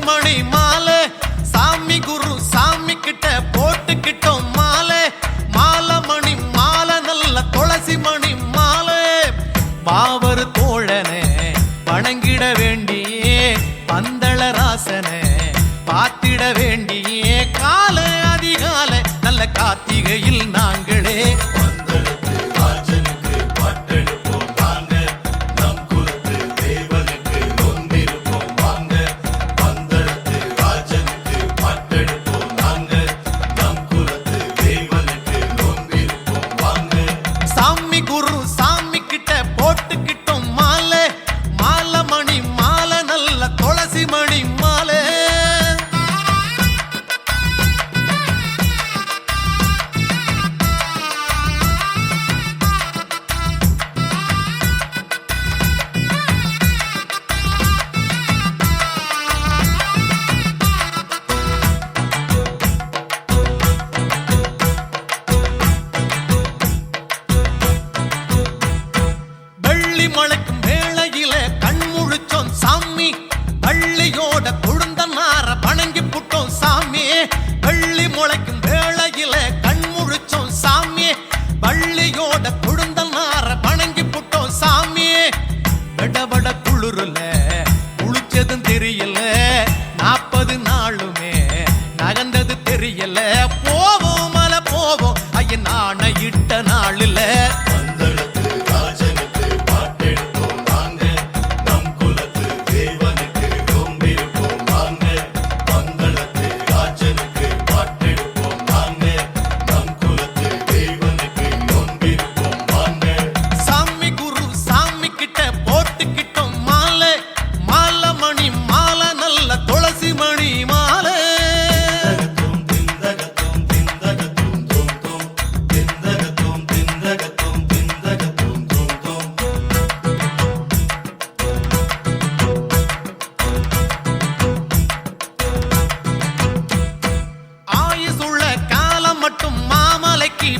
மணி மாலை சாமி குரு சாமி கிட்ட போட்டுக்கிட்டோம் மாலை மாலை மணி மாலை நல்ல துளசி மணி மாலை பாவர் தோழனே வணங்கிட வேண்டியே பந்தள ராசனே பார்த்திட வேண்டியே கால அதிகாலை நல்ல கார்த்திகையில் நாங்களே மழைக்கும் வேளையில கண் முழிச்சோம் சாமி பள்ளியோட குழுந்தனார பணங்கி புட்டோம் சாமி வெள்ளி முளைக்கும் வேளையில கண் முழிச்சோம் சாமி பள்ளியோட குழுந்தனார பணங்கி புட்டோம் சாமி விடபட குளிருல குளிச்சதும் தெரியல 40 நாளுமே நகர்ந்தது தெரியல போவோம் மலை போவோம் ஐயன் ஆணையிட்ட நாளில்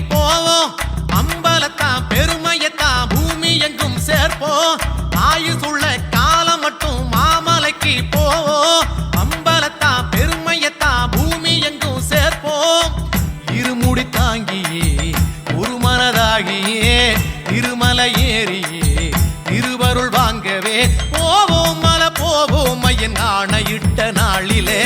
போவோம் அம்பலத்தான் பெருமையத்தான் பூமி எங்கும் சேர்ப்போம் ஆயுசுள்ள காலம் மட்டும் மாமலைக்கு போவோம் அம்பலத்தான் பெருமையத்தான் பூமி எங்கும் சேர்ப்போம் இருமுடி தாங்கியே ஒரு மனதாகியே திருமலை ஏறியே திருவருள் வாங்கவே போவோம் மலை போவோம் ஐயன் ஆணையிட்ட நாளிலே